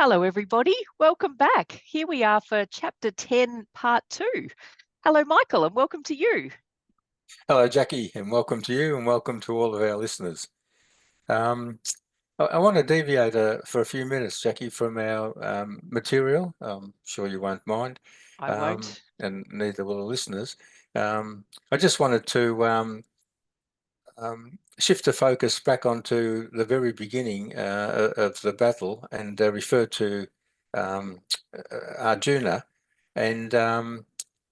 Hello, everybody. Welcome back. Here we are for Chapter 10, Part 2. Hello, Michael, and welcome to you. Hello, Jacqui, and welcome to you and welcome to all of our listeners. I want to deviate for a few minutes, Jacqui, from our material. I'm sure you won't mind. I won't. And neither will the listeners. I just wanted to shift the focus back onto the very beginning of the battle and refer to Arjuna. And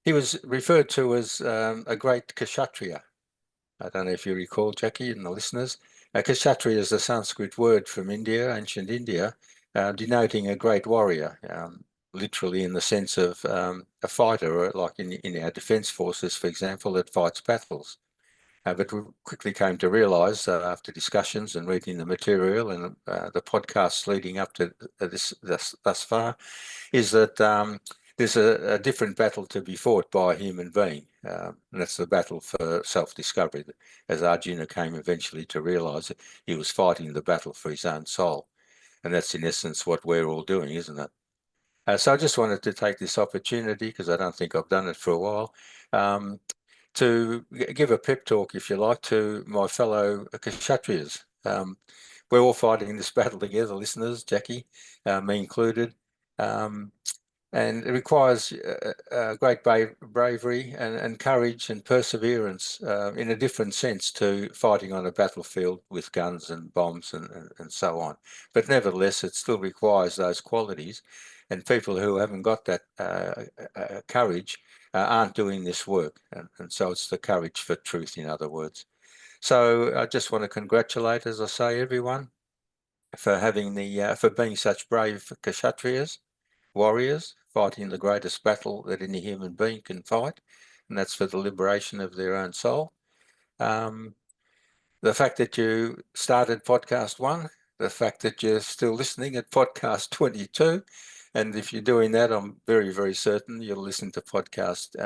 he was referred to as a great Kshatriya. I don't know if you recall, Jacqui, and the listeners. Kshatriya is a Sanskrit word from India, ancient India, denoting a great warrior, literally in the sense of a fighter, or like in our defence forces, for example, that fights battles. But we quickly came to realise after discussions and reading the material and the podcasts leading up to this thus far, is that there's a different battle to be fought by a human being, and that's the battle for self-discovery, as Arjuna came eventually to realise that he was fighting the battle for his own soul. And that's in essence what we're all doing, isn't it? So I just wanted to take this opportunity, because I don't think I've done it for a while, to give a pep talk, if you like, to my fellow Kshatriyas. We're all fighting this battle together, listeners, Jacqui, me included. And it requires great bravery and courage and perseverance in a different sense to fighting on a battlefield with guns and bombs and so on. But nevertheless, it still requires those qualities. And people who haven't got that courage aren't doing this work. And so it's the courage for truth, in other words. So I just want to congratulate, as I say, everyone for having for being such brave Kshatriyas, warriors, fighting the greatest battle that any human being can fight, and that's for the liberation of their own soul. The fact that you started podcast 1, the fact that you're still listening at podcast 22, and if you're doing that, I'm very, very certain you'll listen to podcast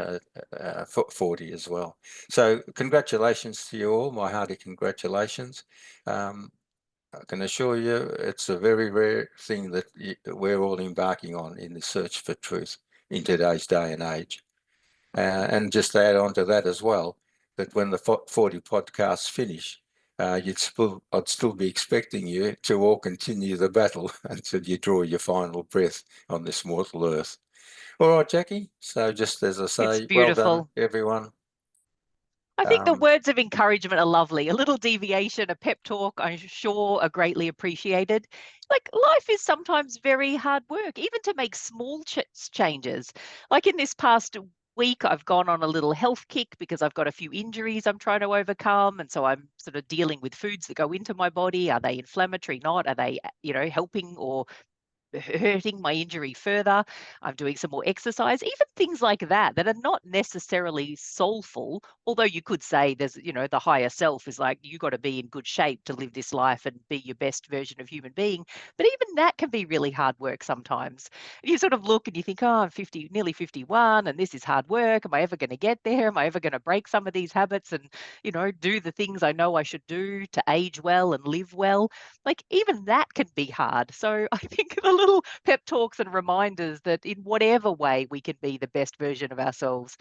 40 as well. So congratulations to you all, my hearty congratulations. I can assure you it's a very rare thing that we're all embarking on in the search for truth in today's day and age. And just to add on to that as well, that when the 40 podcasts finish, I'd still be expecting you to all continue the battle until you draw your final breath on this mortal earth. All right, Jacqui. So just as I say, It's beautiful. Well done, everyone. I think the words of encouragement are lovely. A little deviation, a pep talk, I'm sure are greatly appreciated. Like, life is sometimes very hard work, even to make small changes. Like in this past week, I've gone on a little health kick because I've got a few injuries I'm trying to overcome. And so I'm sort of dealing with foods that go into my body. Are they inflammatory? Not? Are they, helping or hurting my injury further? I'm doing some more exercise, even things like that are not necessarily soulful, although you could say there's, the higher self is like, you got to be in good shape to live this life and be your best version of human being. But even that can be really hard work sometimes. You sort of look and you think, oh, I'm 50, nearly 51, and this is hard work. Am I ever going to get there? Am I ever going to break some of these habits and, do the things I know I should do to age well and live well? Like, even that can be hard. So I think the little pep talks and reminders that in whatever way we can be the best version of ourselves,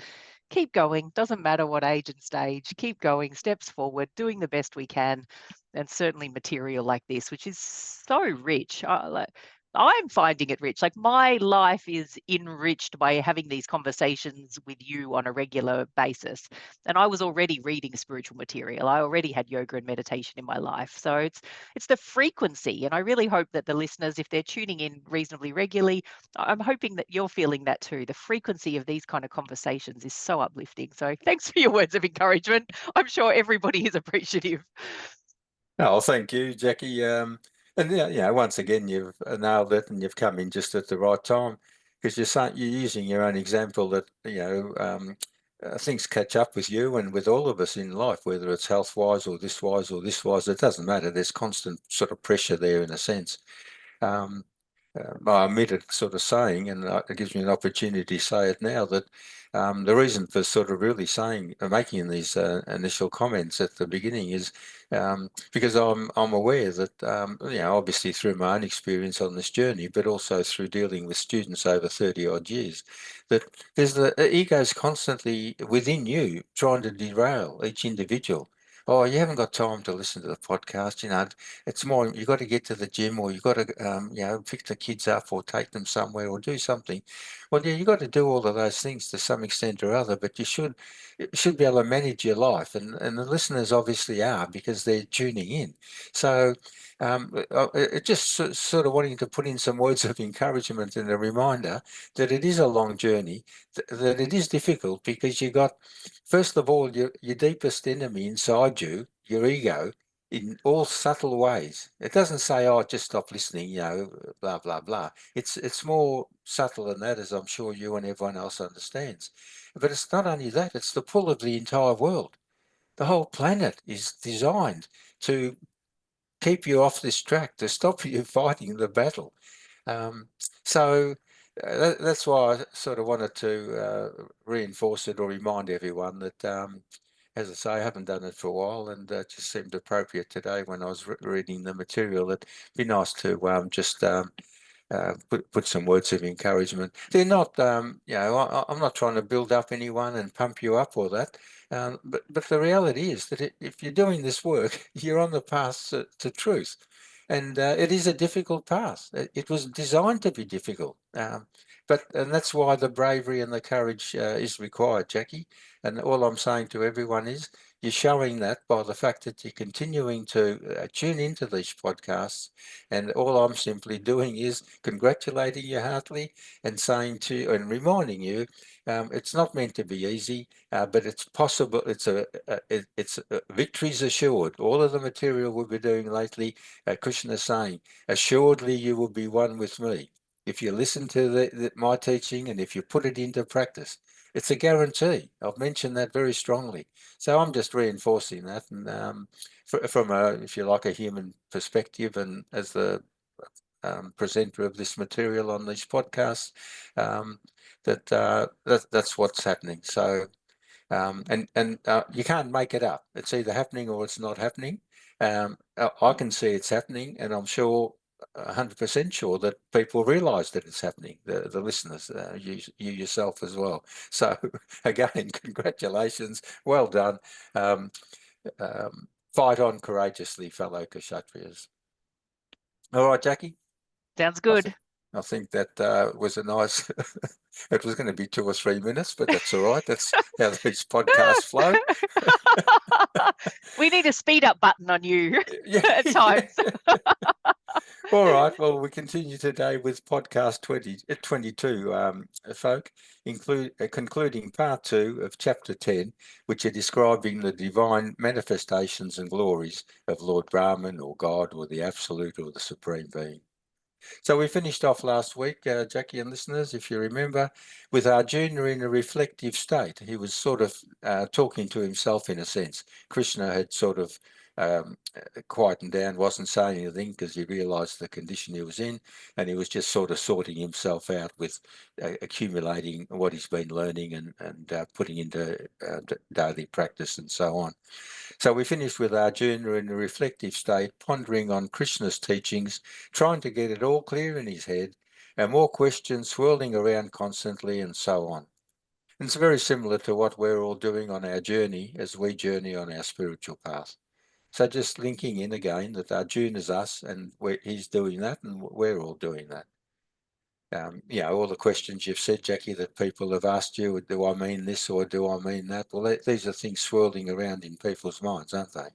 keep going. Doesn't matter what age and stage, keep going, steps forward, doing the best we can. And certainly material like this, which is so rich. I'm finding it rich. Like, my life is enriched by having these conversations with you on a regular basis. And I was already reading spiritual material. I already had yoga and meditation in my life. So it's the frequency. And I really hope that the listeners, if they're tuning in reasonably regularly, I'm hoping that you're feeling that too. The frequency of these kind of conversations is so uplifting. So thanks for your words of encouragement. I'm sure everybody is appreciative. Oh, thank you, Jacqui. And once again, you've nailed it, and you've come in just at the right time, because you're using your own example that things catch up with you and with all of us in life, whether it's health-wise or this-wise or this-wise. It doesn't matter. There's constant sort of pressure there, in a sense. I omitted sort of saying, and it gives me an opportunity to say it now, that The reason for sort of really making these initial comments at the beginning is because I'm aware that obviously through my own experience on this journey, but also through dealing with students over 30 odd years, that there's the ego's constantly within you trying to derail each individual. Oh, you haven't got time to listen to the podcast. It's more you've got to get to the gym, or you've got to pick the kids up, or take them somewhere, or do something. Well, yeah, you've got to do all of those things to some extent or other, but you should be able to manage your life, and the listeners obviously are, because they're tuning in. So it just sort of wanting to put in some words of encouragement and a reminder that it is a long journey, that it is difficult, because you got, first of all, your deepest enemy inside you, your ego, in all subtle ways. It doesn't say, "Oh, just stop listening," blah blah blah. It's more subtle than that, as I'm sure you and everyone else understands. But it's not only that; it's the pull of the entire world. The whole planet is designed to keep you off this track, to stop you fighting the battle. Um, so that's why I sort of wanted to reinforce it, or remind everyone that, as I say, I haven't done it for a while, and it just seemed appropriate today when I was reading the material. It'd be nice to just put some words of encouragement. They're not, I'm not trying to build up anyone and pump you up or that. But the reality is that if you're doing this work, you're on the path to truth. And it is a difficult path. It was designed to be difficult. And that's why the bravery and the courage is required, Jacqui. And all I'm saying to everyone is, you're showing that by the fact that you're continuing to tune into these podcasts. And all I'm simply doing is congratulating you heartily, and saying and reminding you, it's not meant to be easy, but it's possible. It's victory's assured. All of the material we'll be doing lately, Krishna is saying, assuredly you will be one with me. If you listen to my teaching, and if you put it into practice, it's a guarantee. I've mentioned that very strongly. So I'm just reinforcing that, and from a, if you like, a human perspective, and as the presenter of this material on these podcasts, that's what's happening. So you can't make it up. It's either happening or it's not happening. I can see it's happening, and I'm sure, 100% sure, that people realise that it's happening. The listeners, you yourself as well. So again, congratulations, well done. Fight on courageously, fellow Kshatriyas. All right, Jacqui. Sounds good. I think that was a nice. It was going to be 2 or 3 minutes, but that's all right. That's how these podcasts flow. We need a speed up button on you at times. All right. Well, we continue today with podcast 22, folk, concluding part 2 of chapter 10, which are describing the divine manifestations and glories of Lord Brahman, or God, or the Absolute, or the Supreme Being. So we finished off last week, Jacqui and listeners, if you remember, with Arjuna in a reflective state. He was sort of talking to himself, in a sense. Krishna had sort of quietened down, wasn't saying anything, because he realised the condition he was in, and he was just sort of sorting himself out with accumulating what he's been learning, and putting into daily practice and so on. So we finished with Arjuna in a reflective state, pondering on Krishna's teachings, trying to get it all clear in his head, and more questions swirling around constantly, and so on. And it's very similar to what we're all doing on our journey as we journey on our spiritual path. So just linking in again that Arjuna's us, and he's doing that, and we're all doing that. All the questions you've said, Jacqui, that people have asked you, do I mean this or do I mean that? Well, these are things swirling around in people's minds, aren't they?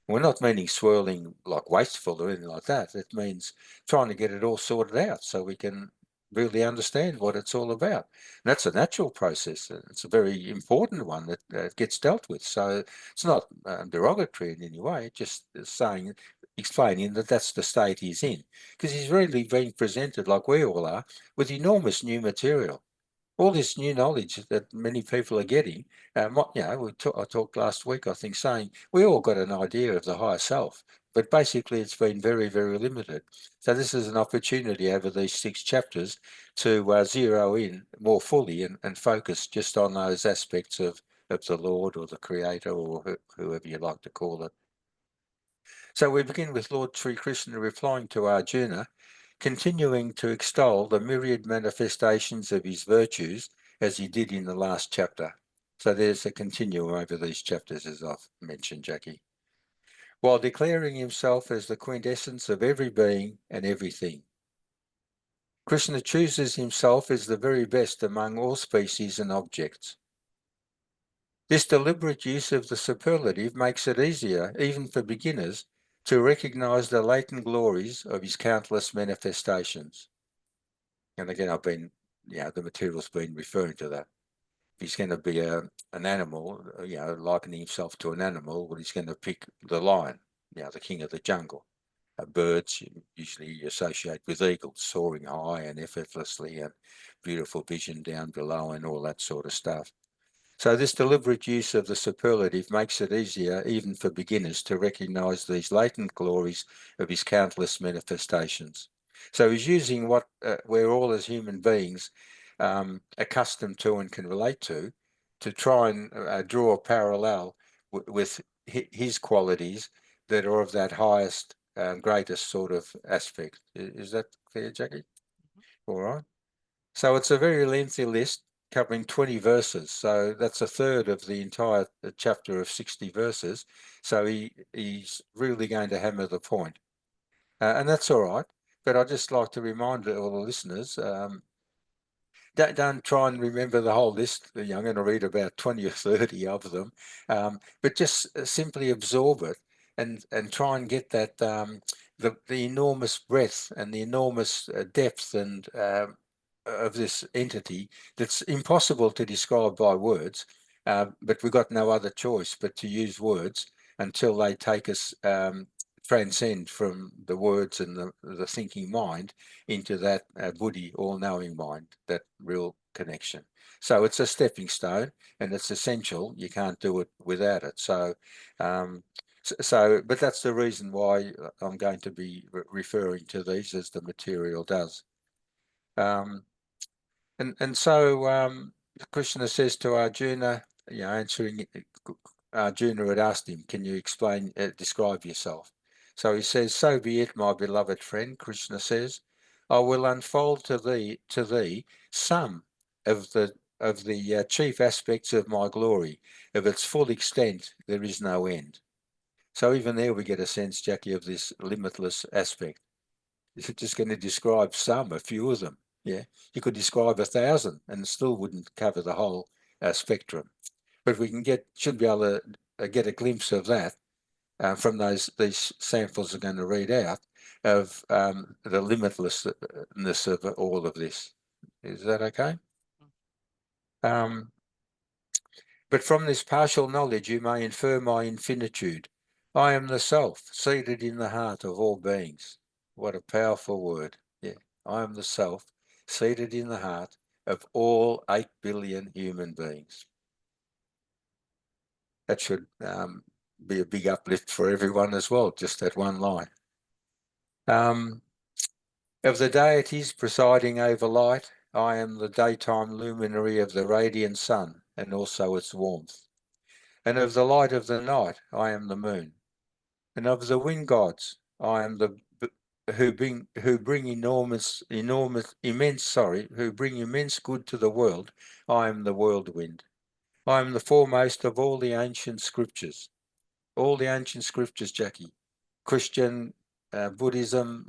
We're not meaning swirling like wasteful or anything like that. It means trying to get it all sorted out so we can really understand what it's all about. And that's a natural process. It's a very important one that gets dealt with. So it's not derogatory in any way, just explaining that that's the state he's in. Because he's really being presented, like we all are, with enormous new material. all this new knowledge that many people are getting. I talked last week, I think, saying we all got an idea of the higher self, but basically it's been very, very limited. So this is an opportunity over these 6 chapters to zero in more fully and focus just on those aspects of the Lord or the Creator or whoever you like to call it. So we begin with Lord Sri Krishna replying to Arjuna, continuing to extol the myriad manifestations of his virtues as he did in the last chapter. So there's a continuum over these chapters, as I've mentioned, Jacqui. While declaring himself as the quintessence of every being and everything. Krishna chooses himself as the very best among all species and objects. This deliberate use of the superlative makes it easier, even for beginners, to recognize the latent glories of his countless manifestations. And again, the material's been referring to that. If he's going to be an animal, likening himself to an animal, well, he's going to pick the lion, the king of the jungle. Birds usually you associate with eagles, soaring high and effortlessly, and beautiful vision down below and all that sort of stuff. So this deliberate use of the superlative makes it easier, even for beginners, to recognise these latent glories of his countless manifestations. So he's using what we're all as human beings accustomed to and can relate to try and draw a parallel with his qualities that are of that highest, greatest sort of aspect. Is that clear, Jacqui? All right. So it's a very lengthy list covering 20 verses. So that's a third of the entire chapter of 60 verses. So he's really going to hammer the point. And that's all right. But I'd just like to remind all the listeners, don't try and remember the whole list. I'm going to read about 20 or 30 of them, but just simply absorb it and try and get that the enormous breadth and the enormous depth and of this entity that's impossible to describe by words, but we've got no other choice but to use words until they take us transcend from the words and the thinking mind into that buddhi, all-knowing mind, that real connection. So it's a stepping stone and it's essential. You can't do it without it. So, but that's the reason why I'm going to be referring to these as the material does. So Krishna says to Arjuna, answering, Arjuna had asked him, can you describe yourself? So he says, so be it, my beloved friend, Krishna says, I will unfold to thee some of the chief aspects of my glory. Of its full extent, there is no end. So even there we get a sense, Jacqui, of this limitless aspect. You're just going to describe a few of them. Yeah, you could describe 1,000 and still wouldn't cover the whole spectrum. But we should be able to get a glimpse of that from these samples are going to read out of the limitlessness of all of this. Is that okay? But from this partial knowledge you may infer my infinitude. I am the self, seated in the heart of all beings. What a powerful word. Yeah, I am the self, seated in the heart of all 8 billion human beings. That should be a big uplift for everyone as well, just that one line. Of the deities presiding over light, I am the daytime luminary of the radiant sun and also its warmth. And of the light of the night, I am the moon. And of the wind gods, I am who bring immense good to the world. I am the whirlwind. I am the foremost of all the ancient scriptures. All the ancient scriptures, Jacqui. Christian, Buddhism,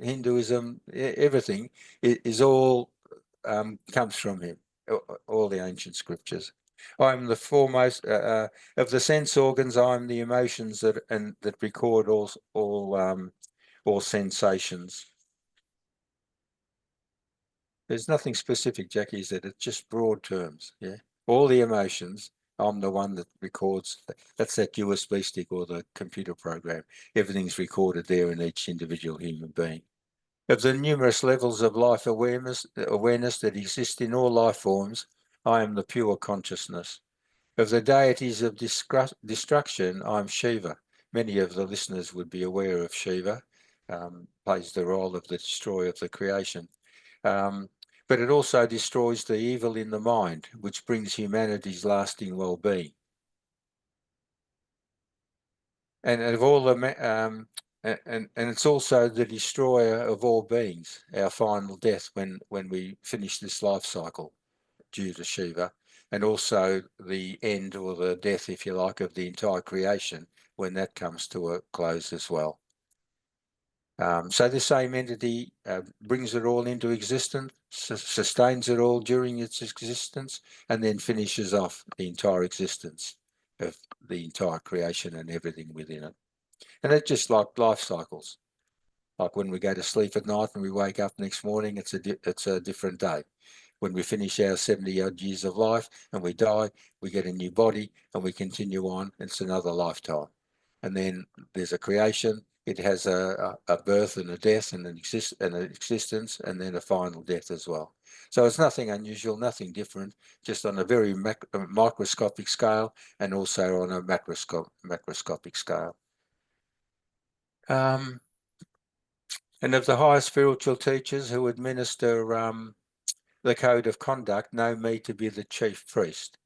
Hinduism, everything is all comes from him. All the ancient scriptures. I am the foremost of the sense organs. I am the emotions that record all sensations. There's nothing specific, Jacqui, is it? It's just broad terms. Yeah, all the emotions. I'm the one that records. That's that USB stick or the computer program. Everything's recorded there in each individual human being. Of the numerous levels of life awareness that exist in all life forms, I am the pure consciousness. Of the deities of destruction, I am Shiva. Many of the listeners would be aware of Shiva, plays the role of the destroyer of the creation. But it also destroys the evil in the mind, which brings humanity's lasting well-being. And of all the and it's also the destroyer of all beings, our final death when we finish this life cycle due to Shiva, and also the end or the death, if you like, of the entire creation when that comes to a close as well. So this same entity brings it all into existence, sustains it all during its existence, and then finishes off the entire existence of the entire creation and everything within it. And it's just like life cycles. Like when we go to sleep at night and we wake up next morning, it's a different day. When we finish our 70-odd years of life and we die, we get a new body and we continue on. It's another lifetime. And then there's a creation. It has a birth and a death and an existence, and then a final death as well. So it's nothing unusual, nothing different, just on a very microscopic scale and also on a macroscopic scale. And of the higher spiritual teachers who administer the code of conduct, know me to be the chief priest.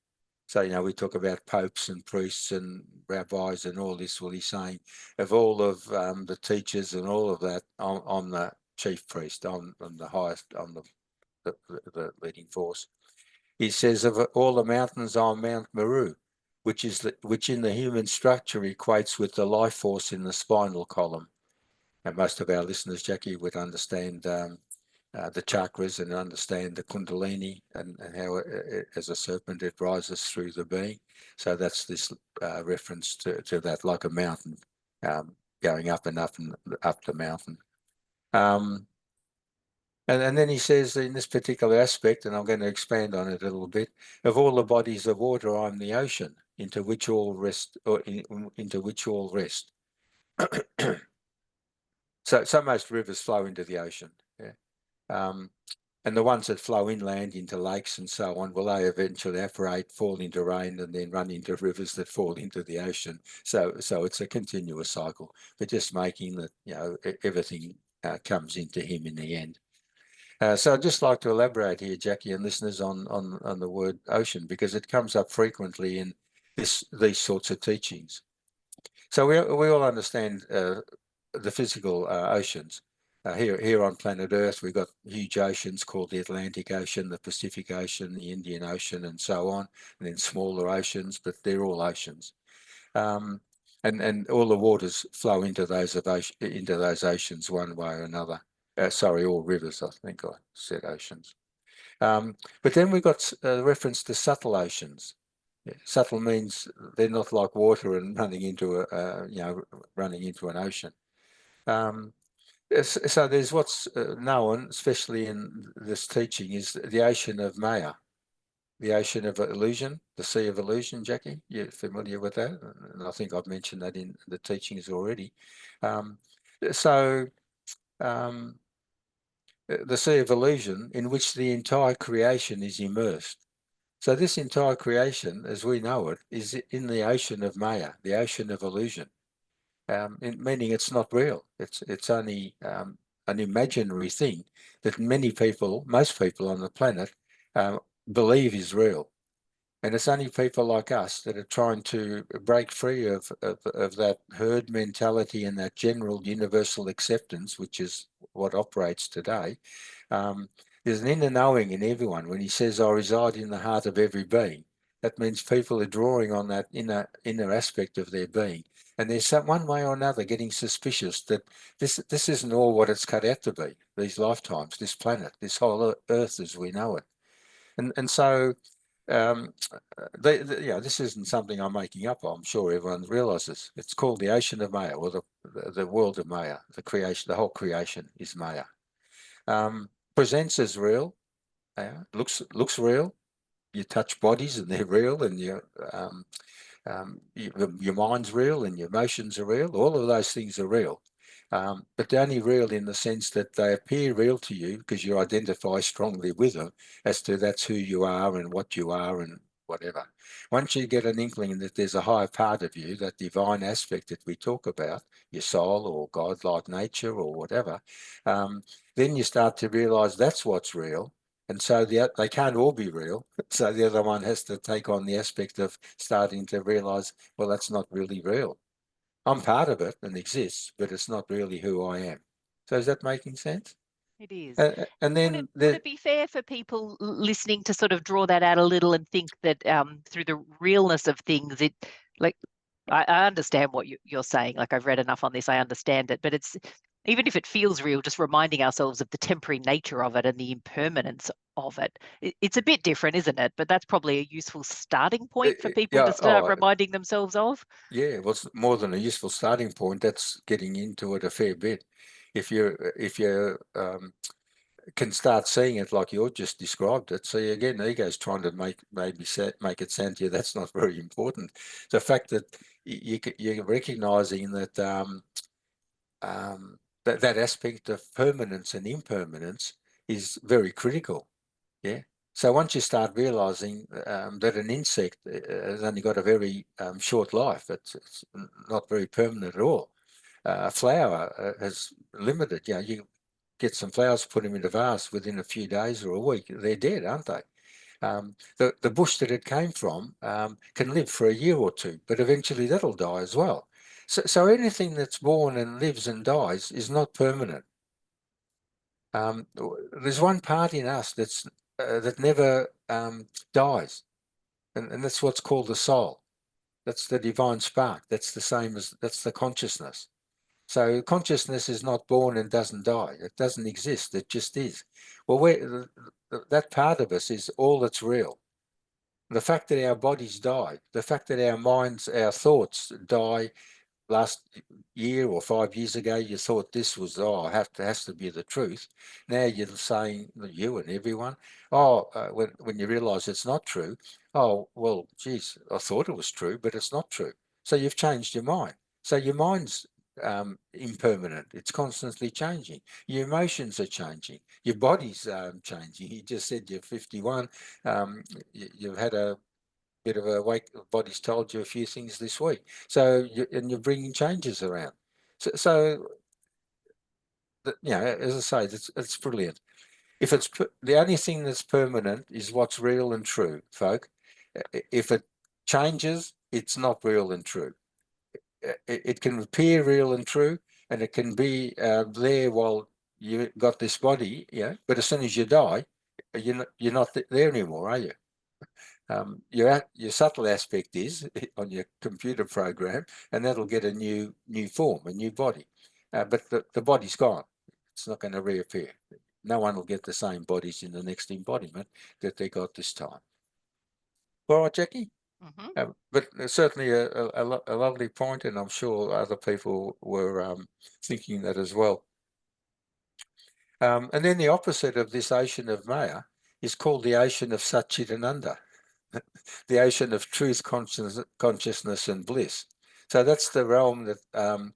So, you know, we talk about popes and priests and rabbis and all this. Well, he's saying of all of the teachers and all of that, I'm the chief priest. I'm the highest, I'm the leading force. He says of all the mountains, I'm Mount Meru, which in the human structure equates with the life force in the spinal column. And most of our listeners, Jacqui, would understand the chakras and understand the kundalini and how as a serpent it rises through the being. So that's this reference to that, like a mountain going up and up the mountain. And then he says in this particular aspect, and I'm going to expand on it a little bit, of all the bodies of water, I'm the ocean into which all rest, or into which all rest. So most rivers flow into the ocean. Yeah. And the ones that flow inland into lakes and so on, well, they eventually evaporate, fall into rain, and then run into rivers that fall into the ocean. So it's a continuous cycle, but just making that, you know, everything comes into him in the end. So I'd just like to elaborate here, Jacqui, and listeners on the word ocean, because it comes up frequently in these sorts of teachings. So we all understand the physical oceans. Here on planet Earth, we've got huge oceans called the Atlantic Ocean, the Pacific Ocean, the Indian Ocean, and so on, and then smaller oceans, but they're all oceans. And all the waters flow into those oceans one way or another. Sorry, all rivers, I think I said oceans. But then we've got reference to subtle oceans. Yeah, subtle means they're not like water and running into an ocean. So there's what's known, especially in this teaching, is the ocean of Maya, the ocean of illusion, the sea of illusion. Jacqui, you're familiar with that? And I think I've mentioned that in the teachings already. The sea of illusion in which the entire creation is immersed. So this entire creation, as we know it, is in the ocean of Maya, the ocean of illusion, meaning it's not real. It's only an imaginary thing that most people on the planet believe is real. And it's only people like us that are trying to break free of that herd mentality and that general universal acceptance, which is what operates today. There's an inner knowing in everyone. When he says, I reside in the heart of every being, that means people are drawing on that inner aspect of their being. And there's one way or another getting suspicious that this isn't all what it's cut out to be, these lifetimes, this planet, this whole earth as we know it. And so this isn't something I'm making up. I'm sure everyone realizes. It's called the ocean of Maya, or the world of Maya. The creation, the whole creation is Maya. Presents as real, looks real. You touch bodies and they're real, and your mind's real and your emotions are real. All of those things are real. but they're only real in the sense that they appear real to you because you identify strongly with them as to that's who you are and what you are and whatever. Once you get an inkling that there's a higher part of you, that divine aspect that we talk about, your soul or godlike nature or whatever, then you start to realize that's what's real. And so they can't all be real. So the other one has to take on the aspect of starting to realize, well, that's not really real. I'm part of it and exists, but it's not really who I am. So is that making sense? It is. And then Would it be fair for people listening to sort of draw that out a little and think that through the realness of things, it like I understand what you're saying. Like I've read enough on this, I understand it. But it's even if it feels real, just reminding ourselves of the temporary nature of it and the impermanence of it. It's a bit different, isn't it? But that's probably a usure starting point for people to start reminding themselves of. Yeah, well, it's more than a useful starting point. That's getting into it a fair bit. If you can start seeing it like you just described it. See, again, ego's trying to make it sound to you that's not very important. The fact that you're recognizing that that aspect of permanence and impermanence is very critical. Yeah. So once you start realizing that an insect has only got a very short life, it's not very permanent at all. A flower has limited. You get some flowers, put them in a vase, within a few days or a week, they're dead, aren't they? The bush that it came from can live for a year or two, but eventually that'll die as well. So anything that's born and lives and dies is not permanent. There's one part in us that never dies, and that's what's called the soul. That's the divine spark. That's the consciousness. So consciousness is not born and doesn't die. It doesn't exist. It just is. Well, that part of us is all that's real. The fact that our bodies die, the fact that our minds, our thoughts die. Last year or 5 years ago, you thought this was, has to be the truth. Now you're saying, you and everyone, when you realise it's not true, oh, well, geez, I thought it was true, but it's not true. So you've changed your mind. So your mind's impermanent. It's constantly changing. Your emotions are changing. Your body's changing. You just said you're 51. You've had a bit of a wake. The body's told you a few things this week. So you're bringing changes around. So as I say, it's brilliant. If it's the only thing that's permanent is what's real and true, folk. If it changes, it's not real and true. It can appear real and true, and it can be there while you got this body, but as soon as you die, you're not there anymore, are you? Your subtle aspect is on your computer program, and that'll get a new form, a new body. But the body's gone. It's not going to reappear. No one will get the same bodies in the next embodiment that they got this time. All right, Jacqui? Mm-hmm. But certainly a lovely point, and I'm sure other people were thinking that as well. And then the opposite of this ocean of Maya is called the ocean of Satchitananda, the ocean of truth, consciousness, and bliss. So that's the realm that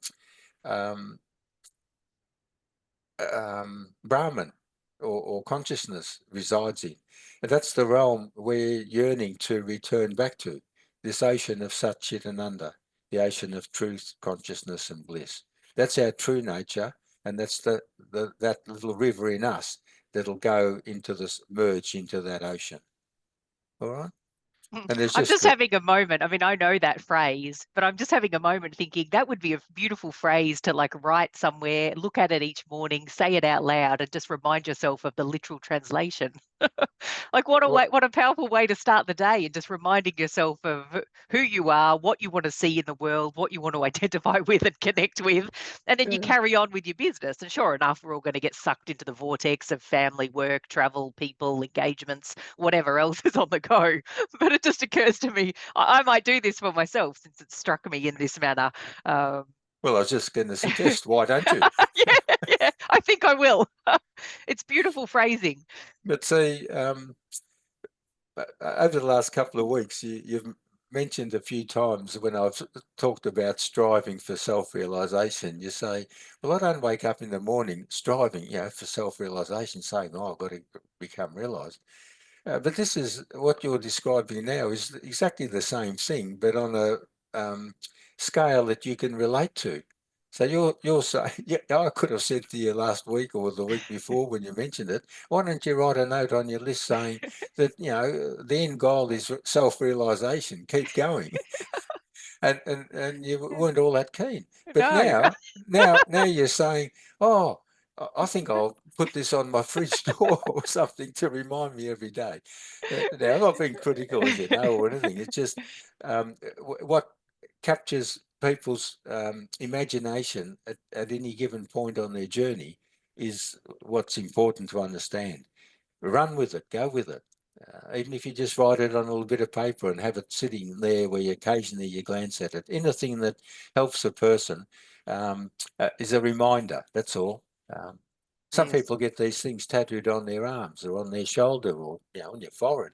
Brahman or consciousness resides in. And that's the realm we're yearning to return back to, this ocean of Satchitananda, the ocean of truth, consciousness, and bliss. That's our true nature, and that's that little river in us that'll go into this, merge into that ocean. All right? And there's I'm just having a moment. I mean, I know that phrase, but I'm just having a moment thinking that would be a beautiful phrase to like write somewhere, look at it each morning, say it out loud, and just remind yourself of the literal translation. Like what a powerful way to start the day, and just reminding yourself of who you are, what you want to see in the world, what you want to identify with and connect with, and then you carry on with your business. And sure enough, we're all going to get sucked into the vortex of family, work, travel, people, engagements, whatever else is on the go. But it just occurs to me I might do this for myself since it struck me in this manner. Well, I was just going to suggest, why don't you? yeah, I think I will. It's beautiful phrasing. But see, over the last couple of weeks, you've mentioned a few times when I've talked about striving for self-realization, you say, well, I don't wake up in the morning striving, for self-realization, saying, oh, I've got to become realized. But this is what you're describing now is exactly the same thing, but on a scale that you can relate to. So you're saying, yeah, I could have said to you last week or the week before when you mentioned it, why don't you write a note on your list saying that, the end goal is self-realization, keep going. And you weren't all that keen. But No. now you're saying, oh, I think I'll put this on my fridge door or something to remind me every day. Now, I'm not being critical, as you know, or anything. It's just what captures people's imagination at any given point on their journey is what's important to understand. Run with it, go with it. Even if you just write it on a little bit of paper and have it sitting there where occasionally you glance at it, anything that helps a person is a reminder, that's all. Some Yes. people get these things tattooed on their arms or on their shoulder or on your forehead.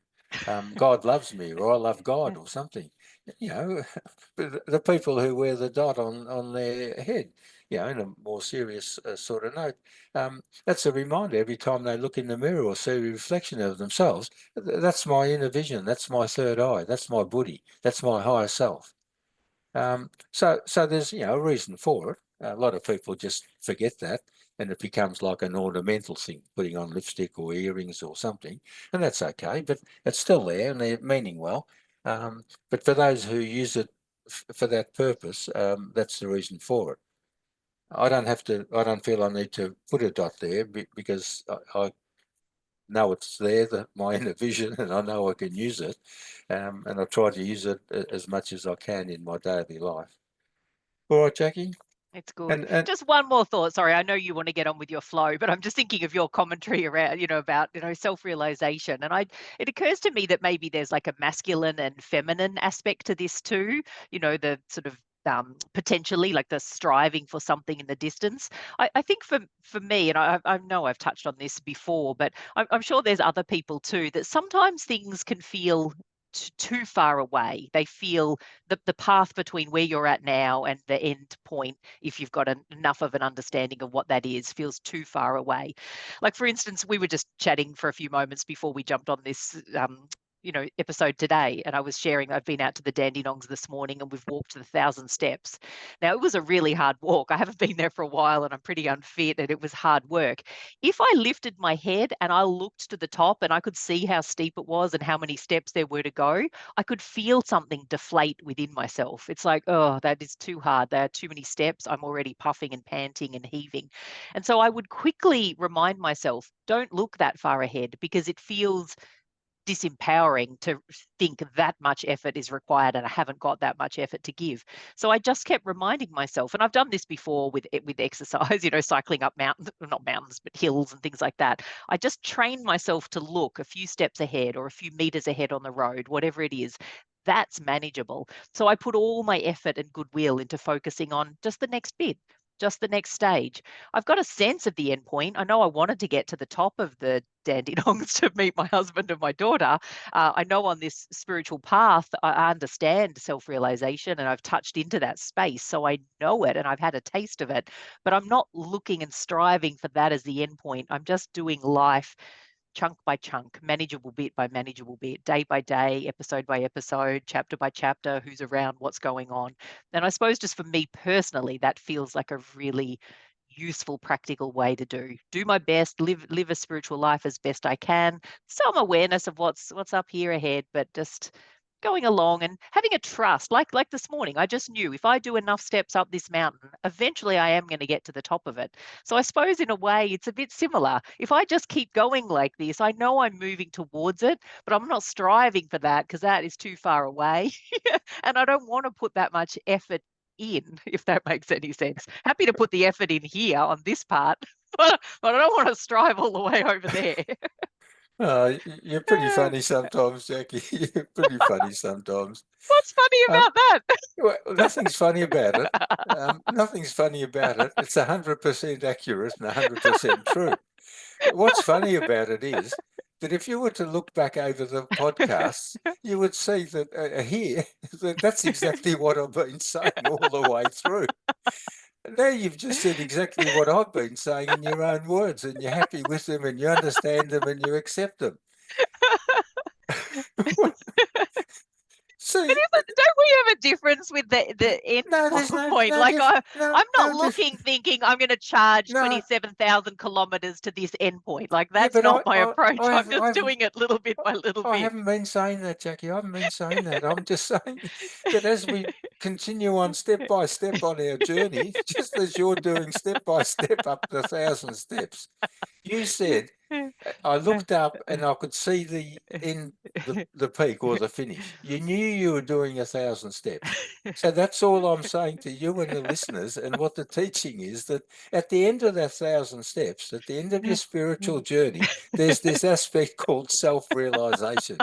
God loves me, or I love God, or something. The people who wear the dot on their head, in a more serious sort of note, that's a reminder every time they look in the mirror or see a reflection of themselves. That's my inner vision. That's my third eye. That's my buddhi. That's my higher self. So there's a reason for it. A lot of people just forget that, and it becomes like an ornamental thing, putting on lipstick or earrings or something, and that's okay. But it's still there, and they're meaning well. But for those who use it for that purpose, that's the reason for it. I don't feel I need to put a dot there because I know it's there, my inner vision, and I know I can use it. And I try to use it as much as I can in my daily life. All right, Jacqui? It's good. And Just one more thought. Sorry, I know you want to get on with your flow, but I'm just thinking of your commentary around, about, self-realization. And it occurs to me that maybe there's like a masculine and feminine aspect to this too, the sort of potentially like the striving for something in the distance. I think for me, and I know I've touched on this before, but I'm sure there's other people too, that sometimes things can feel too far away. They feel the path between where you're at now and the end point, if you've got enough of an understanding of what that is, feels too far away. Like, for instance, we were just chatting for a few moments before we jumped on this episode today, and I was sharing I've been out to the Dandenongs this morning and we've walked the 1,000 steps. Now, it was a really hard walk. I haven't been there for a while and I'm pretty unfit, and it was hard work. If I lifted my head and I looked to the top and I could see how steep it was and how many steps there were to go, I could feel something deflate within myself. It's like, oh, that is too hard. There are too many steps. I'm already puffing and panting and heaving. And so I would quickly remind myself, don't look that far ahead, because it feels disempowering to think that much effort is required and I haven't got that much effort to give. So I just kept reminding myself, and I've done this before with exercise, cycling up mountains, not mountains, but hills and things like that. I just trained myself to look a few steps ahead or a few meters ahead on the road, whatever it is. That's manageable. So I put all my effort and goodwill into focusing on just the next bit, just the next stage. I've got a sense of the end point. I know I wanted to get to the top of the Dandenongs to meet my husband and my daughter. I know on this spiritual path, I understand self-realization and I've touched into that space. So I know it and I've had a taste of it, but I'm not looking and striving for that as the end point. I'm just doing life chunk by chunk, manageable bit by manageable bit, day by day, episode by episode, chapter by chapter, who's around, what's going on. And I suppose just for me personally, that feels like a really useful, practical way to do my best, live a spiritual life as best I can. Some awareness of what's up here ahead, but just going along and having a trust, like this morning. I just knew if I do enough steps up this mountain, eventually I am going to get to the top of it. So I suppose in a way it's a bit similar. If I just keep going like this, I know I'm moving towards it, but I'm not striving for that because that is too far away. And I don't want to put that much effort in, if that makes any sense. Happy to put the effort in here on this part, but I don't want to strive all the way over there. You're pretty funny sometimes, Jacqui. You're pretty funny sometimes. What's funny Um, about that? well, nothing's funny about it. Nothing's funny about it. It's 100% accurate and 100% true. What's funny about it is that if you were to look back over the podcasts, you would see that here, that's exactly what I've been saying all the way through. Now you've just said exactly what I've been saying in your own words, and you're happy with them, and you understand them, and you accept them. See, But don't we have a difference with the end no, there's point? no Like I'm not no looking thinking I'm going to charge no. 27,000 kilometers to this end point. Like Yeah, that's but not my approach. I I'm have, just doing it little bit by little I bit. haven't been saying that, Jacqui. I haven't been saying that. I'm just saying that as we continue on step by step on our journey, just as you're doing step by step up the 1,000 steps, you said, I looked up and I could see the end, the peak or the finish. You knew you were doing 1,000 steps. So that's all I'm saying to you and the listeners. And what the teaching is that at the end of that 1,000 steps, at the end of your spiritual journey, there's this aspect called self-realization.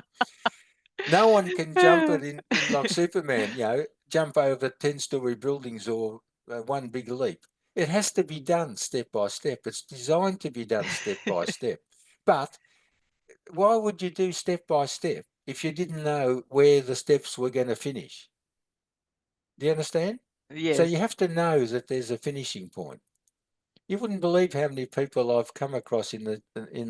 No one can jump it in like Superman, jump over 10-story buildings or one big leap. It has to be done step by step. It's designed to be done step by step. But why would you do step by step if you didn't know where the steps were going to finish? Do you understand? So Yes. you have to know that there's a finishing point. You wouldn't believe how many people I've come across in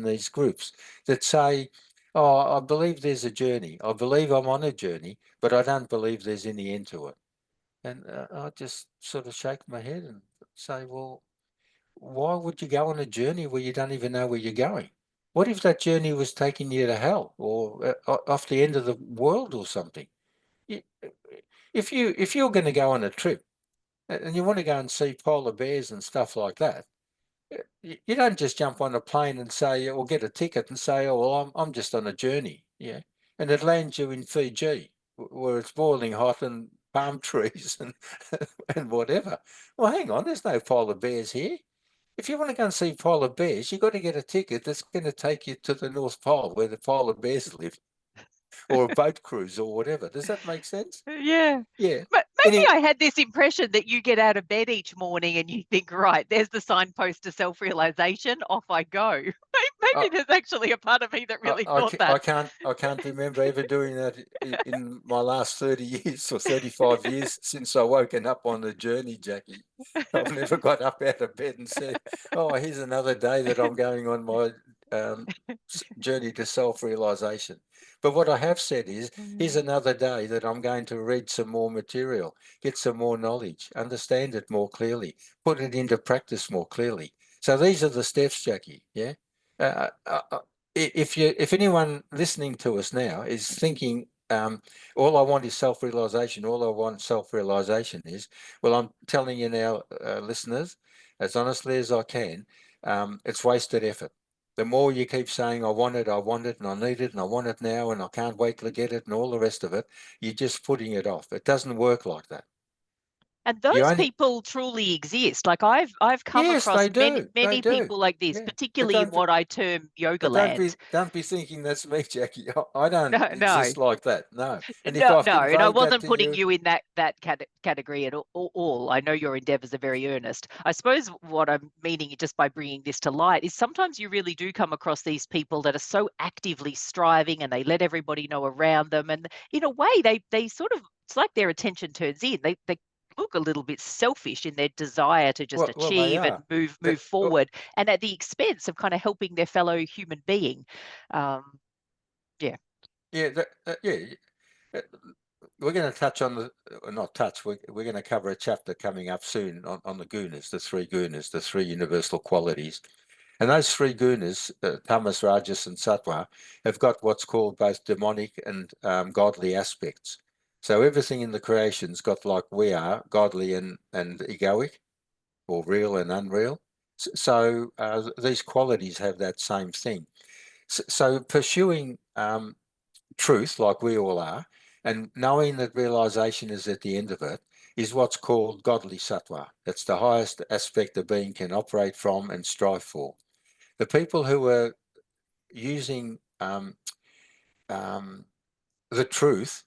these groups that say, "Oh, I believe there's a journey. I believe I'm on a journey, but I don't believe there's any end to it." And I just sort of shake my head and say, "Well, why would you go on a journey where you don't even know where you're going? What if that journey was taking you to hell or off the end of the world or something? You- if you're going to go on a trip and you want to go and see polar bears and stuff like that, you don't just jump on a plane and say, or get a ticket and say, "Oh, well, I'm just on a journey," yeah, and it lands you in Fiji where it's boiling hot and palm trees and and whatever. Well, hang on, there's no polar bears here. If you want to go and see polar bears, you've got to get a ticket that's going to take you to the North Pole where the polar bears live, or a boat cruise or whatever. Does that make sense? Yeah. Yeah. But maybe Any, I had this impression that you get out of bed each morning and you think, right, there's the signpost to self-realization, off I go. uh, Maybe there's actually a part of me that really thought that. I can't remember ever doing that in my last 30 years or 35 years since I woken up on the journey, Jacqui. I've never got up out of bed and said, "Oh, here's another day that I'm going on my journey to self-realization." But what I have said is, here's another day that I'm going to read some more material, get some more knowledge, understand it more clearly, put it into practice more clearly. So these are the steps, Jacqui. Yeah. If anyone listening to us now is thinking, all I want is self-realization, all I want self-realization is, well, I'm telling you now, listeners, as honestly as I can, it's wasted effort. The more you keep saying, I want it, and I need it, and I want it now, and I can't wait to get it, and all the rest of it, you're just putting it off. It doesn't work like that. And You those only, people truly exist. Like I've come yes, across they many do, they many do. people like this, Yeah, but particularly in what I term yoga But land. don't be thinking that's me, Jacqui. I don't No, no. exist like that. No. And if No, I've no, and I conveyed that wasn't to putting you, you in that category at all. I know your endeavors are very earnest. I suppose what I'm meaning just by bringing this to light is sometimes you really do come across these people that are so actively striving and they let everybody know around them. And in a way, they sort of, it's like their attention turns in. They look a little bit selfish in their desire to just well, they achieve and are. move forward, and at the expense of kind of helping their fellow human being. Yeah. Yeah, yeah. uh, We're going to touch on not touch. We're going to cover a chapter coming up soon on the gunas, the three universal qualities. And those three gunas, tamas, rajas, and sattva, have got what's called both demonic and godly aspects. So everything in the creation's got, like we are, godly and egoic, or real and unreal. So these qualities have that same thing. So pursuing truth, like we all are, and knowing that realization is at the end of it, is what's called godly sattva. That's the highest aspect a being can operate from and strive for. The people who are using the truth,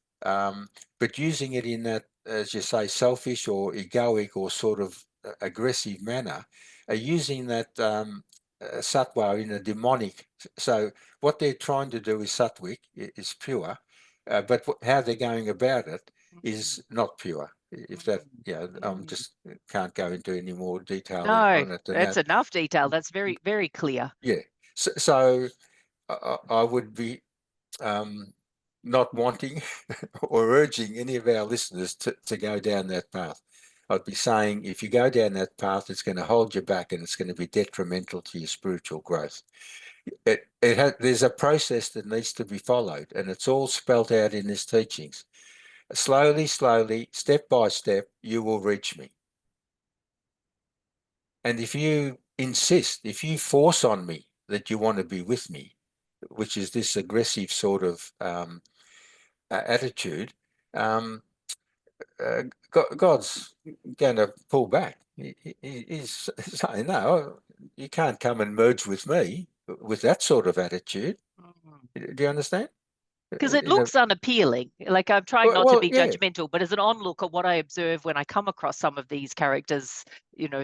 but using it in that, as you say, selfish or egoic or sort of aggressive manner, are using that sattva in a demonic. So what they're trying to do is sattvic, is pure, but how they're going about it is not pure. If that, just can't go into any more detail on it than that's that. enough detail. That's very, very clear. Yeah. So I would be not wanting or urging any of our listeners to go down that path. I'd be saying, if you go down that path, it's going to hold you back and it's going to be detrimental to your spiritual growth. There's a process that needs to be followed, and it's all spelt out in his teachings. Slowly, step by step, you will reach me. And if you insist, if you force on me that you want to be with me, which is this aggressive sort of attitude, God's going to pull back. He's saying, no, you can't come and merge with me with that sort of attitude. Do you understand? Because it looks unappealing. Like, I'm trying not to be judgmental, but as an onlooker, what I observe when I come across some of these characters,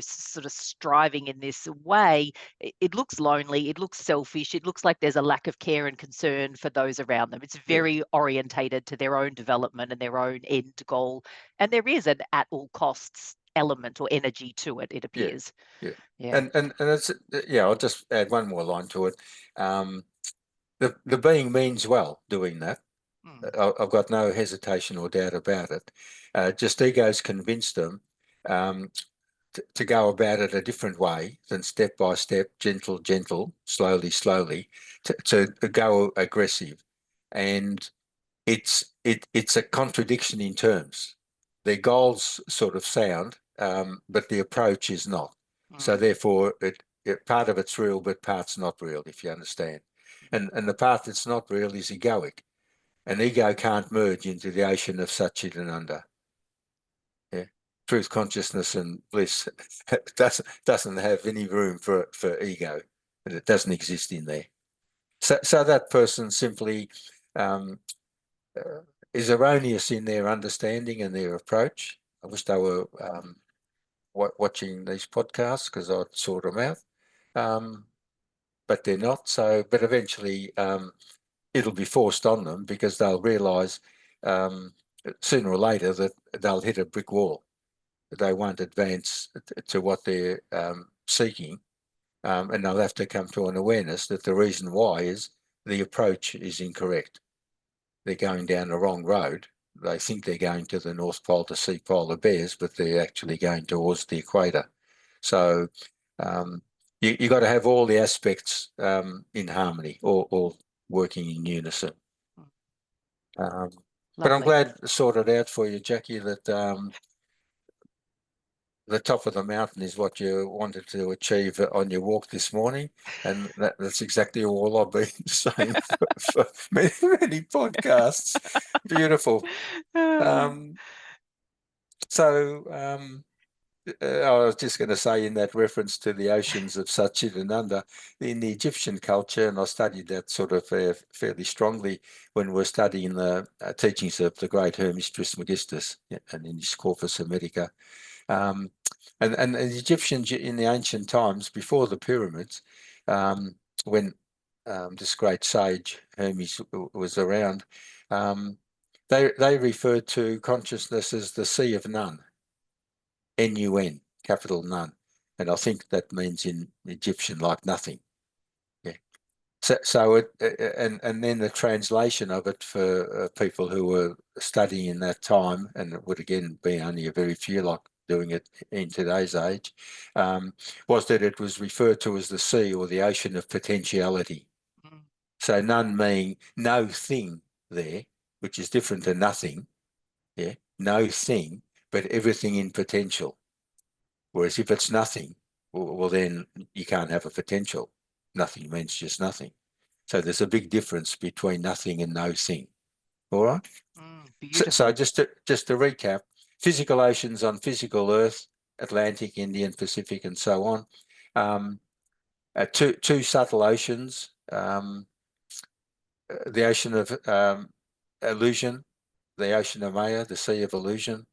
sort of striving in this way, it looks lonely, it looks selfish, it looks like there's a lack of care and concern for those around them. It's very orientated to their own development and their own end goal. And there is an at all costs element or energy to it, it appears. Yeah. And it's, I'll just add one more line to it. The being means well doing that. I've got no hesitation or doubt about it. Just ego's convinced them to go about it a different way than step by step, gentle, slowly, to go aggressive. And it's a contradiction in terms. Their goals sort of sound, but the approach is not. So therefore, part of it's real, but part's not real, if you understand. And the part that's not real is egoic. And ego can't merge into the ocean of Satchitananda. Yeah. Truth, consciousness, and bliss doesn't have any room for ego. It doesn't exist in there. So that person simply is erroneous in their understanding and their approach. I wish they were watching these podcasts, because I'd sort them out. But they're not. But eventually it'll be forced on them, because they'll realise sooner or later that they'll hit a brick wall. They won't advance to what they're seeking, and they'll have to come to an awareness that the reason why is the approach is incorrect. They're going down the wrong road. They think they're going to the North Pole to see polar bears, but they're actually going towards the equator. So you got to have all the aspects in harmony, or working in unison. But I'm glad to sort it out for you, Jacqui, that the top of the mountain is what you wanted to achieve on your walk this morning. And that's exactly all I've been saying for many podcasts. Beautiful. I was just going to say, in that reference to the oceans of Satchitananda, in the Egyptian culture, and I studied that sort of fairly strongly when we were studying the teachings of the great Hermes Trismegistus and in his Corpus Hermetica. And the Egyptians in the ancient times, before the pyramids, when this great sage Hermes was around, they referred to consciousness as the sea of none. N-U-N, capital none. And I think that means in Egyptian like nothing. Yeah. So and then the translation of it for people who were studying in that time, and it would again be only a very few like doing it in today's age, was that it was referred to as the sea, or the ocean of potentiality. So none meaning no thing there, which is different to nothing. Yeah, no thing, but everything in potential. Whereas if it's nothing, well, then you can't have a potential. Nothing means just nothing. So there's a big difference between nothing and no thing. All right. So just to recap, physical oceans on physical Earth, Atlantic, Indian, Pacific, and so on. Two subtle oceans, the ocean of illusion, the ocean of Maya, the sea of illusion,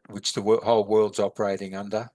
which the whole world's operating under.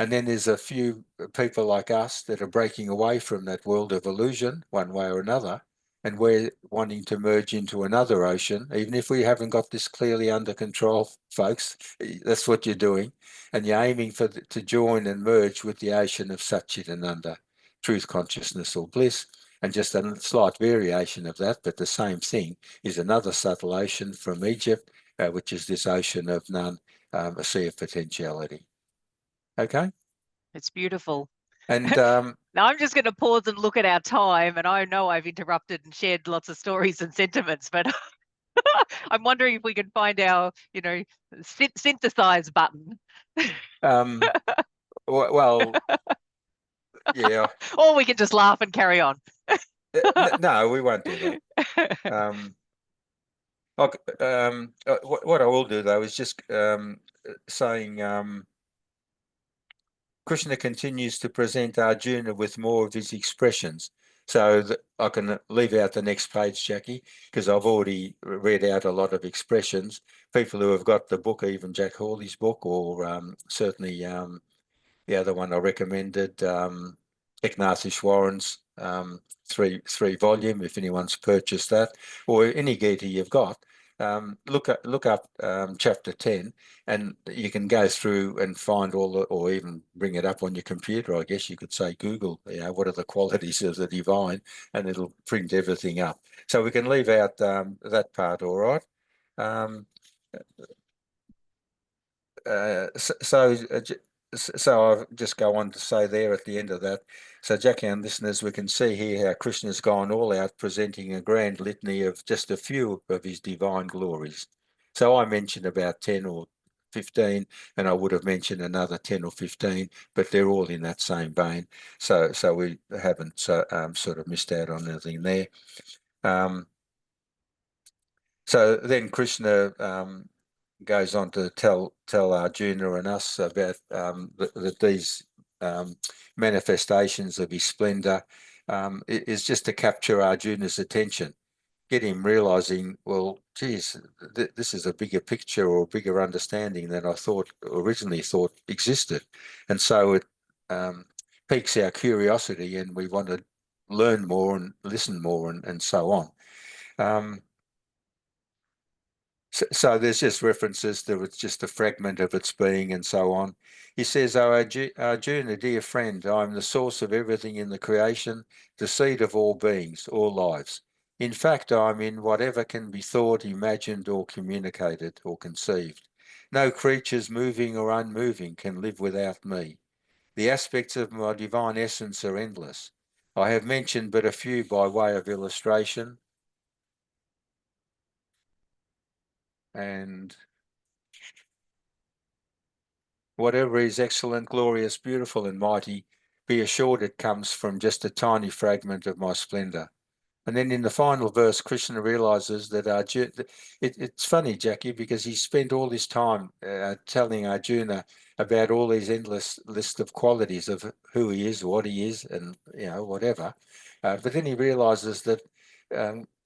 And then there's a few people like us that are breaking away from that world of illusion one way or another. And we're wanting to merge into another ocean, even if we haven't got this clearly under control, folks. That's what you're doing. And you're aiming to join and merge with the ocean of Satchitananda, truth, consciousness, or bliss. And just a slight variation of that, but the same thing, is another subtle ocean from Egypt, which is this ocean of none, a sea of potentiality. Okay? It's beautiful. And now I'm just going to pause and look at our time, and I know I've interrupted and shared lots of stories and sentiments, but I'm wondering if we can find our, synthesize button. Well, yeah. Or we can just laugh and carry on. No, we won't do that. What I will do though is just saying Krishna continues to present Arjuna with more of his expressions. So I can leave out the next page, Jacqui, because I've already read out a lot of expressions. People who have got the book, even Jack Hawley's book, or certainly the other one I recommended, Eknath three volume, if anyone's purchased that, or any Gita you've got. Look up chapter 10, and you can go through and find or even bring it up on your computer. I guess you could say Google, what are the qualities of the divine, and it'll print everything up. So we can leave out that part, all right. So I'll just go on to say there at the end of that. So, Jacqui and listeners, we can see here how Krishna's gone all out, presenting a grand litany of just a few of his divine glories. So I mentioned about 10 or 15, and I would have mentioned another 10 or 15, but they're all in that same vein. So we haven't sort of missed out on anything there. So then Krishna goes on to tell Arjuna and us about that these manifestations of his splendor is just to capture Arjuna's attention, get him realizing, well, geez, this is a bigger picture or a bigger understanding than I originally thought existed. And so it piques our curiosity, and we want to learn more and listen more and so on. So there's just references to it's just a fragment of its being and so on. He says, "Oh, Arjuna, dear friend, I am the source of everything in the creation, the seed of all beings, all lives. In fact, I am in whatever can be thought, imagined, or communicated, or conceived. No creatures moving or unmoving can live without me. The aspects of my divine essence are endless. I have mentioned but a few by way of illustration, and whatever is excellent, glorious, beautiful, and mighty, be assured it comes from just a tiny fragment of my splendor." And then in the final verse, Krishna realizes that it's funny, Jacqui, because he spent all this time telling Arjuna about all these endless list of qualities of who he is, what he is, and whatever. But then he realizes that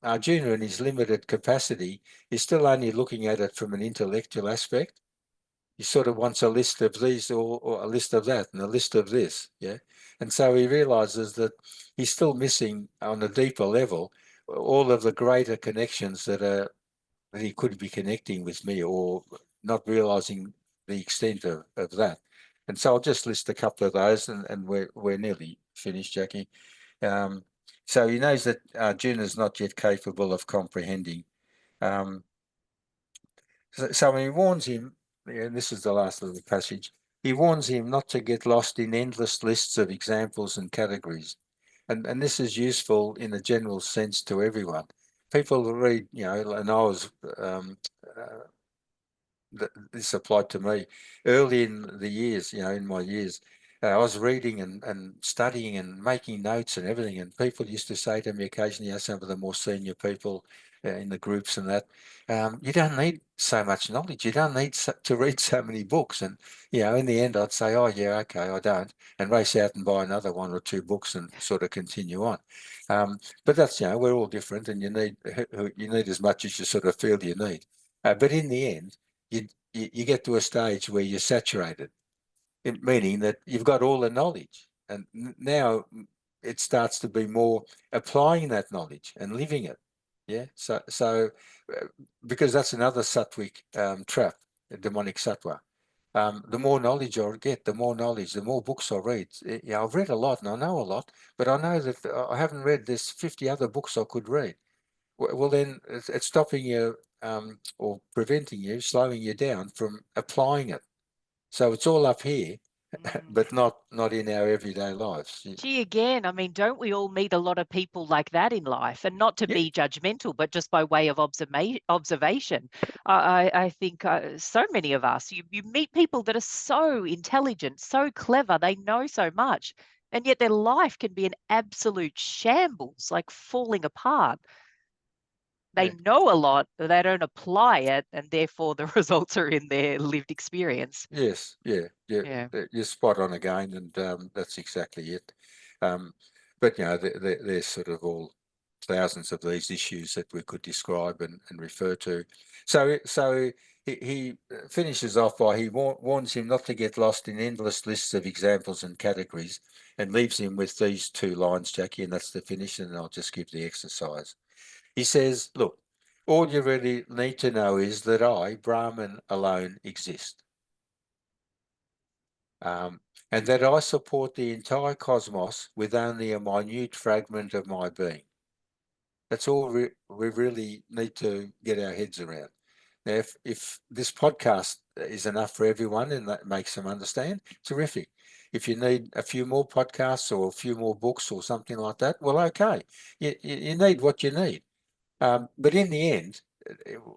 Arjuna, in his limited capacity, is still only looking at it from an intellectual aspect. He sort of wants a list of these or a list of that and a list of this, yeah. And so he realizes that he's still missing on a deeper level all of the greater connections that he could be connecting with me, or not realizing the extent of that. And so I'll just list a couple of those, and we're nearly finished, Jacqui. So he knows that Arjuna is not yet capable of comprehending. So he warns him, and this is the last little passage, he warns him not to get lost in endless lists of examples and categories. And this is useful in a general sense to everyone. People read, and I was, this applied to me early in the years, in my years. I was reading and studying and making notes and everything. And people used to say to me occasionally, some of the more senior people in the groups and that, you don't need so much knowledge. You don't need to read so many books. And, in the end, I'd say, oh, yeah, okay, I don't, and race out and buy another one or two books and sort of continue on. But that's, we're all different, and you need as much as you sort of feel you need. But in the end, you get to a stage where you're saturated. meaning that you've got all the knowledge, and now it starts to be more applying that knowledge and living it. Yeah. So because that's another sattvic trap, a demonic sattva. The more knowledge I get, the more knowledge, the more books I read. Yeah, I've read a lot and I know a lot, but I know that I haven't read. There's 50 other books I could read. Well, then it's stopping you or preventing you, slowing you down from applying it. So it's all up here, but not in our everyday lives. Gee, again, I mean, don't we all meet a lot of people like that in life? And not to be judgmental, but just by way of observation. I think so many of us, you meet people that are so intelligent, so clever, they know so much, and yet their life can be an absolute shambles, like falling apart. They know a lot, but they don't apply it, and therefore the results are in their lived experience. Yes, yeah. You're spot on again, and that's exactly it. But there's sort of all thousands of these issues that we could describe and refer to. So he finishes off by he warns him not to get lost in endless lists of examples and categories, and leaves him with these 2 lines, Jacqui, and that's the finish, and I'll just give the exercise. He says, look, all you really need to know is that I, Brahman, alone exist. And that I support the entire cosmos with only a minute fragment of my being. That's all we really need to get our heads around. Now, if this podcast is enough for everyone and that makes them understand, terrific. If you need a few more podcasts or a few more books or something like that, well, okay. You need what you need. But in the end,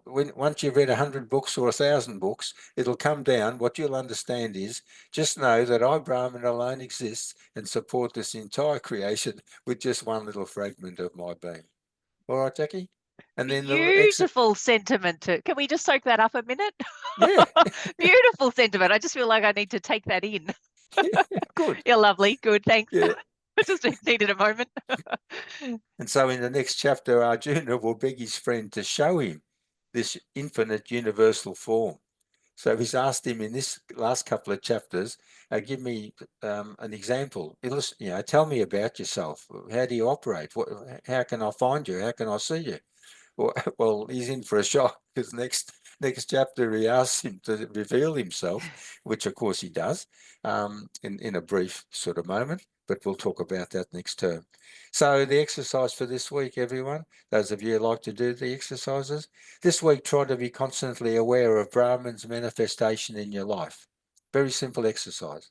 once you've read 100 books or 1,000 books, it'll come down. What you'll understand is just know that I, Brahman, alone exists and support this entire creation with just one little fragment of my being. All right, Jacqui? And then beautiful sentiment. Can we just soak that up a minute? Yeah. Beautiful sentiment. I just feel like I need to take that in. Good. You're lovely. Good. Thanks. Yeah. I just needed a moment. And so in the next chapter, Arjuna will beg his friend to show him this infinite universal form. So he's asked him in this last couple of chapters, give me an example. Tell me about yourself. How do you operate? How can I find you? How can I see you? Well, he's in for a shock because next chapter he asks him to reveal himself, which of course he does in a brief sort of moment, but we'll talk about that next term. So the exercise for this week, everyone, those of you who like to do the exercises, this week try to be constantly aware of Brahman's manifestation in your life. Very simple exercise.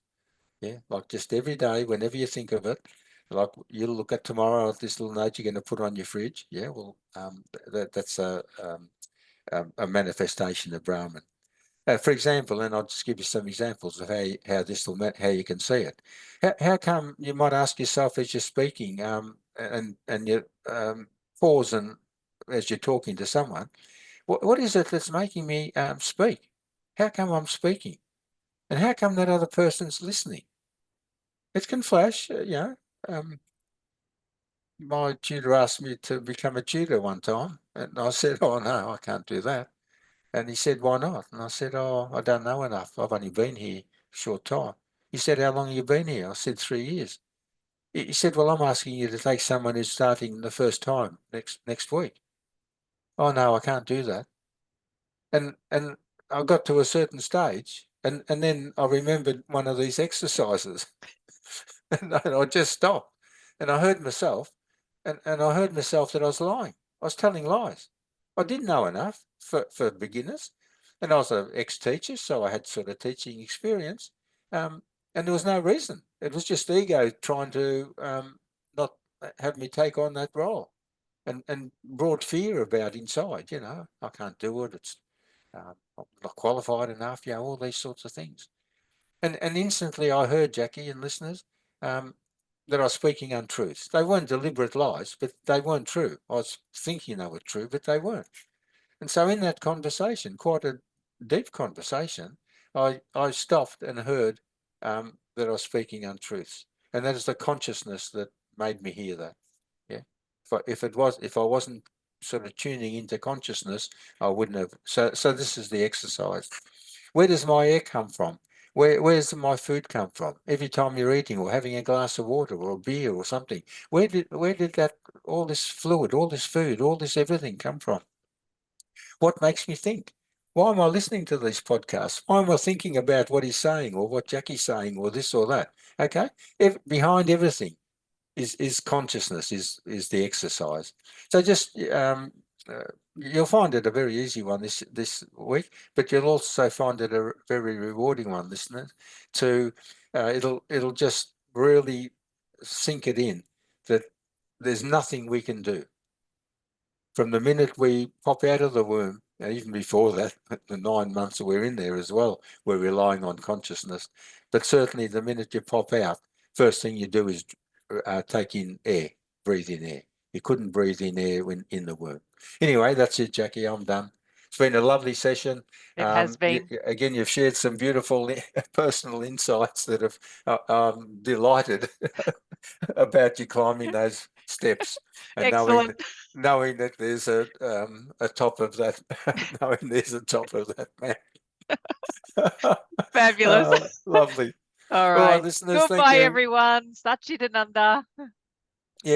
Yeah, like just every day, whenever you think of it, like you'll look at tomorrow at this little note you're going to put on your fridge. Yeah, well, that's a manifestation of Brahman. For example, and I'll just give you some examples of how you can see it. How come you might ask yourself as you're speaking, and you pause and as you're talking to someone, what is it that's making me speak? How come I'm speaking? And how come that other person's listening? It can flash, my tutor asked me to become a tutor one time, and I said, oh, no, I can't do that. And he said, why not? And I said, oh, I don't know enough. I've only been here a short time. He said, how long have you been here? I said, 3 years. He said, well, I'm asking you to take someone who's starting the first time next week. Oh, no, I can't do that. And I got to a certain stage, and then I remembered one of these exercises. And I just stopped, and I heard myself, and I heard myself that I was lying. I was telling lies. I didn't know enough for beginners, and I was an ex-teacher, so I had sort of teaching experience, and there was no reason. It was just ego trying to not have me take on that role, and brought fear about inside. I can't do it. It's I'm not qualified enough. All these sorts of things. And instantly I heard, Jacqui and listeners, that I was speaking untruths. They weren't deliberate lies, but they weren't true. I was thinking they were true, but they weren't. And so in that conversation, quite a deep conversation, I stopped and heard that I was speaking untruths. And that is the consciousness that made me hear that. Yeah. If I wasn't sort of tuning into consciousness, I wouldn't have. So this is the exercise. Where does my air come from? Where's my food come from? Every time you're eating or having a glass of water or a beer or something, where did that all this fluid, all this food, all this everything come from? What makes me think? Why am I listening to these podcasts? Why am I thinking about what he's saying or what Jacqui's saying or this or that? Okay, behind everything is consciousness, is the exercise. So just you'll find it a very easy one this week, but you'll also find it a very rewarding one, listeners. It'll just really sink it in that there's nothing we can do from the minute we pop out of the womb. And even before that, the 9 months that we're in there as well, we're relying on consciousness. But certainly the minute you pop out, first thing you do is take in air, breathe in air. You couldn't breathe in air when in the womb. Anyway, that's it, Jacqui. I'm done. It's been a lovely session. It has been. Again, you've shared some beautiful personal insights that have I'm delighted about you climbing those steps and Excellent. knowing that there's a top of that, knowing there's a top of that man. Fabulous. Lovely. All All right, right. listeners, thank Goodbye, you. everyone. Satchidananda.